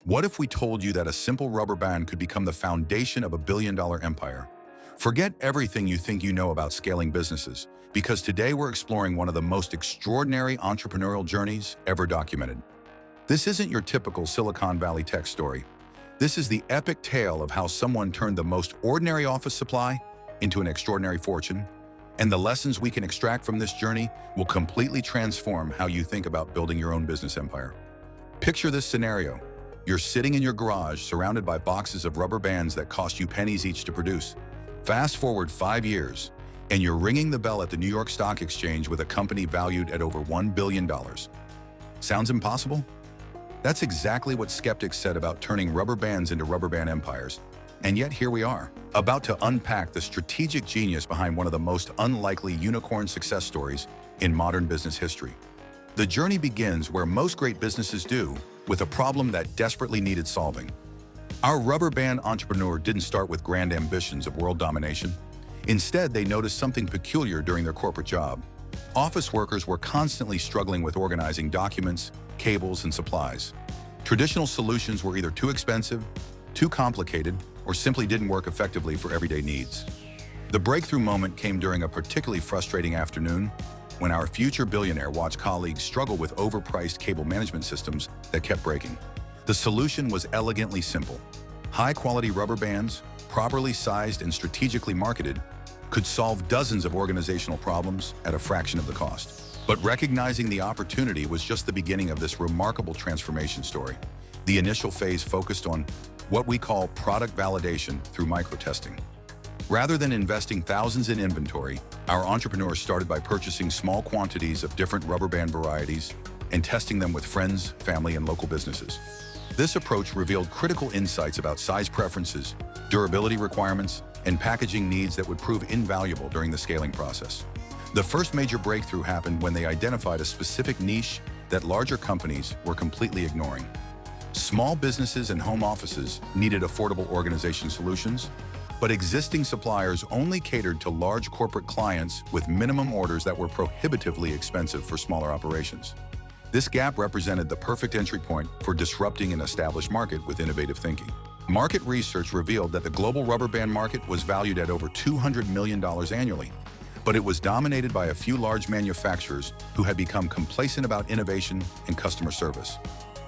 What if we told you that a simple rubber band could become the foundation of a billion-dollar empire? Forget everything you think you know about scaling businesses, because today we're exploring one of the most extraordinary entrepreneurial journeys ever documented. This isn't your typical Silicon Valley tech story. This is the epic tale of how someone turned the most ordinary office supply into an extraordinary fortune, and the lessons we can extract from this journey will completely transform how you think about building your own business empire. Picture this scenario. You're sitting in your garage surrounded by boxes of rubber bands that cost you pennies each to produce. Fast forward 5 years, and you're ringing the bell at the New York Stock Exchange with a company valued at over $1 billion. Sounds impossible? That's exactly what skeptics said about turning rubber bands into rubber band empires. And yet here we are, about to unpack the strategic genius behind one of the most unlikely unicorn success stories in modern business history. The journey begins where most great businesses do, with a problem that desperately needed solving. Our rubber band entrepreneur didn't start with grand ambitions of world domination. Instead, they noticed something peculiar during their corporate job. Office workers were constantly struggling with organizing documents, cables, and supplies. Traditional solutions were either too expensive, too complicated, or simply didn't work effectively for everyday needs. The breakthrough moment came during a particularly frustrating afternoon when our future billionaire watched colleagues struggle with overpriced cable management systems that kept breaking. The solution was elegantly simple. High-quality rubber bands, properly sized and strategically marketed, could solve dozens of organizational problems at a fraction of the cost. But recognizing the opportunity was just the beginning of this remarkable transformation story. The initial phase focused on what we call product validation through microtesting. Rather than investing thousands in inventory, our entrepreneurs started by purchasing small quantities of different rubber band varieties and testing them with friends, family, and local businesses. This approach revealed critical insights about size preferences, durability requirements, and packaging needs that would prove invaluable during the scaling process. The first major breakthrough happened when they identified a specific niche that larger companies were completely ignoring. Small businesses and home offices needed affordable organization solutions, but existing suppliers only catered to large corporate clients with minimum orders that were prohibitively expensive for smaller operations. This gap represented the perfect entry point for disrupting an established market with innovative thinking. Market research revealed that the global rubber band market was valued at over $200 million annually, but it was dominated by a few large manufacturers who had become complacent about innovation and customer service.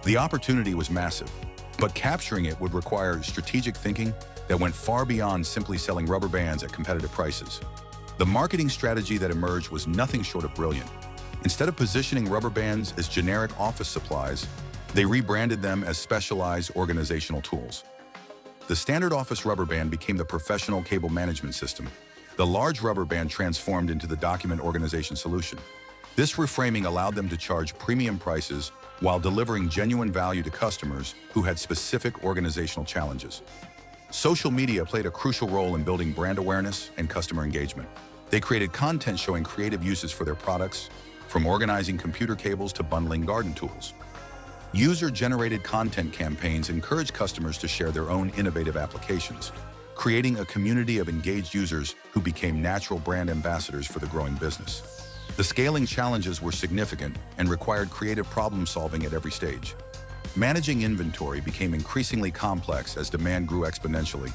The opportunity was massive, but capturing it would require strategic thinking that went far beyond simply selling rubber bands at competitive prices. The marketing strategy that emerged was nothing short of brilliant. Instead of positioning rubber bands as generic office supplies, they rebranded them as specialized organizational tools. The standard office rubber band became the professional cable management system. The large rubber band transformed into the document organization solution. This reframing allowed them to charge premium prices while delivering genuine value to customers who had specific organizational challenges. Social media played a crucial role in building brand awareness and customer engagement. They created content showing creative uses for their products, from organizing computer cables to bundling garden tools. User-generated content campaigns encouraged customers to share their own innovative applications, creating a community of engaged users who became natural brand ambassadors for the growing business. The scaling challenges were significant and required creative problem-solving at every stage. Managing inventory became increasingly complex as demand grew exponentially.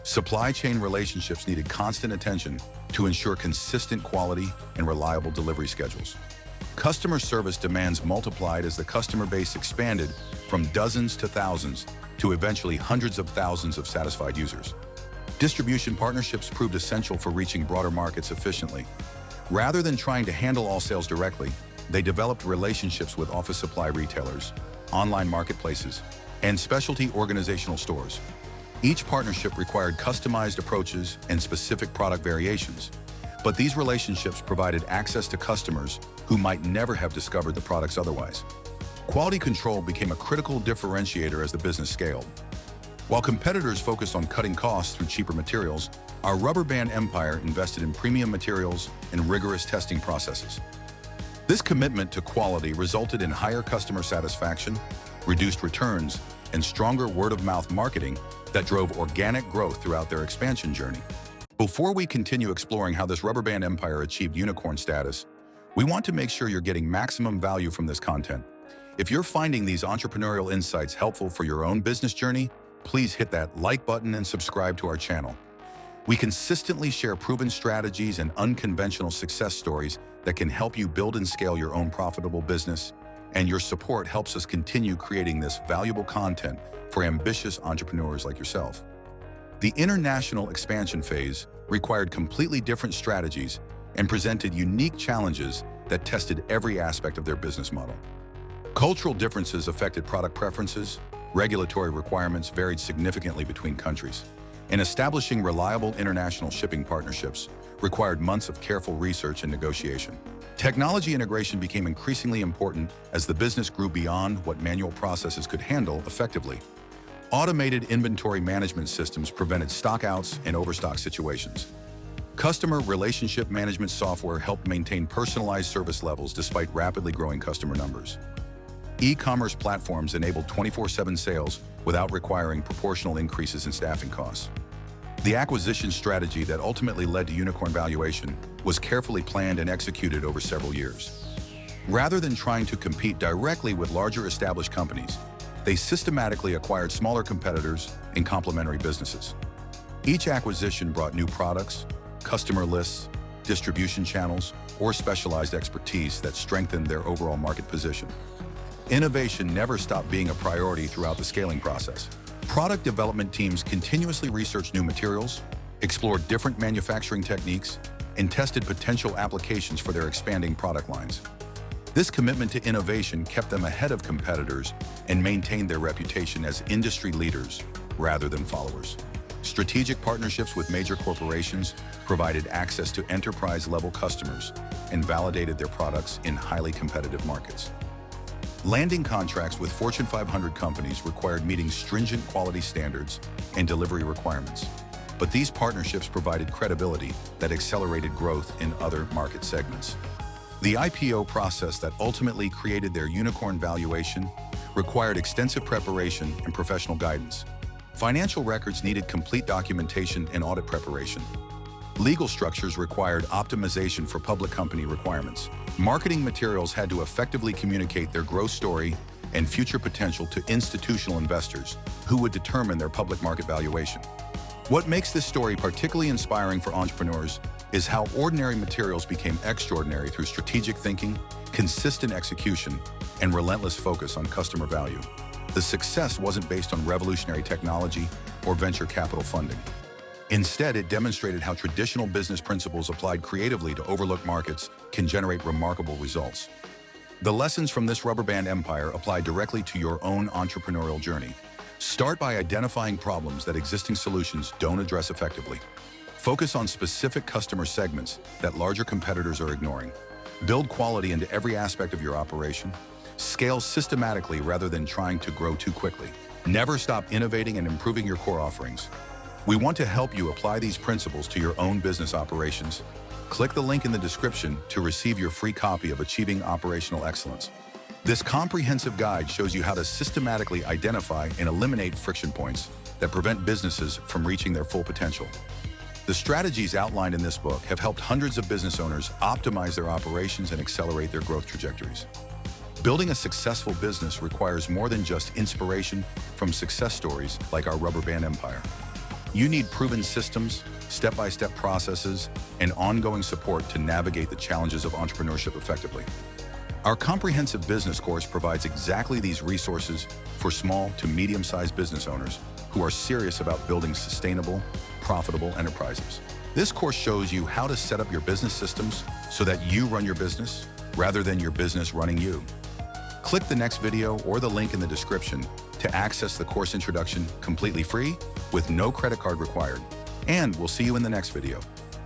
Supply chain relationships needed constant attention to ensure consistent quality and reliable delivery schedules. Customer service demands multiplied as the customer base expanded from dozens to thousands to eventually hundreds of thousands of satisfied users. Distribution partnerships proved essential for reaching broader markets efficiently. Rather than trying to handle all sales directly, they developed relationships with office supply retailers, online marketplaces, and specialty organizational stores. Each partnership required customized approaches and specific product variations, but these relationships provided access to customers who might never have discovered the products otherwise. Quality control became a critical differentiator as the business scaled. While competitors focused on cutting costs through cheaper materials, our rubber band empire invested in premium materials and rigorous testing processes. This commitment to quality resulted in higher customer satisfaction, reduced returns, and stronger word-of-mouth marketing that drove organic growth throughout their expansion journey. Before we continue exploring how this rubber band empire achieved unicorn status, we want to make sure you're getting maximum value from this content. If you're finding these entrepreneurial insights helpful for your own business journey, please hit that like button and subscribe to our channel. We consistently share proven strategies and unconventional success stories that can help you build and scale your own profitable business, and your support helps us continue creating this valuable content for ambitious entrepreneurs like yourself. The international expansion phase required completely different strategies and presented unique challenges that tested every aspect of their business model. Cultural differences affected product preferences, regulatory requirements varied significantly between countries, and establishing reliable international shipping partnerships required months of careful research and negotiation. Technology integration became increasingly important as the business grew beyond what manual processes could handle effectively. Automated inventory management systems prevented stockouts and overstock situations. Customer relationship management software helped maintain personalized service levels despite rapidly growing customer numbers. E-commerce platforms enabled 24/7 sales without requiring proportional increases in staffing costs. The acquisition strategy that ultimately led to unicorn valuation was carefully planned and executed over several years. Rather than trying to compete directly with larger established companies, they systematically acquired smaller competitors in complementary businesses. Each acquisition brought new products, customer lists, distribution channels, or specialized expertise that strengthened their overall market position. Innovation never stopped being a priority throughout the scaling process. Product development teams continuously researched new materials, explored different manufacturing techniques, and tested potential applications for their expanding product lines. This commitment to innovation kept them ahead of competitors and maintained their reputation as industry leaders rather than followers. Strategic partnerships with major corporations provided access to enterprise-level customers and validated their products in highly competitive markets. Landing contracts with Fortune 500 companies required meeting stringent quality standards and delivery requirements, but these partnerships provided credibility that accelerated growth in other market segments. The IPO process that ultimately created their unicorn valuation required extensive preparation and professional guidance. Financial records needed complete documentation and audit preparation. Legal structures required optimization for public company requirements. Marketing materials had to effectively communicate their growth story and future potential to institutional investors who would determine their public market valuation. What makes this story particularly inspiring for entrepreneurs is how ordinary materials became extraordinary through strategic thinking, consistent execution, and relentless focus on customer value. The success wasn't based on revolutionary technology or venture capital funding. Instead, it demonstrated how traditional business principles applied creatively to overlooked markets can generate remarkable results. The lessons from this rubber band empire apply directly to your own entrepreneurial journey. Start by identifying problems that existing solutions don't address effectively. Focus on specific customer segments that larger competitors are ignoring. Build quality into every aspect of your operation. Scale systematically rather than trying to grow too quickly. Never stop innovating and improving your core offerings. We want to help you apply these principles to your own business operations. Click the link in the description to receive your free copy of Achieving Operational Excellence. This comprehensive guide shows you how to systematically identify and eliminate friction points that prevent businesses from reaching their full potential. The strategies outlined in this book have helped hundreds of business owners optimize their operations and accelerate their growth trajectories. Building a successful business requires more than just inspiration from success stories like our rubber band empire. You need proven systems, step-by-step processes, and ongoing support to navigate the challenges of entrepreneurship effectively. Our comprehensive business course provides exactly these resources for small to medium-sized business owners who are serious about building sustainable, profitable enterprises. This course shows you how to set up your business systems so that you run your business rather than your business running you. Click the next video or the link in the description to access the course introduction completely free with no credit card required. And we'll see you in the next video.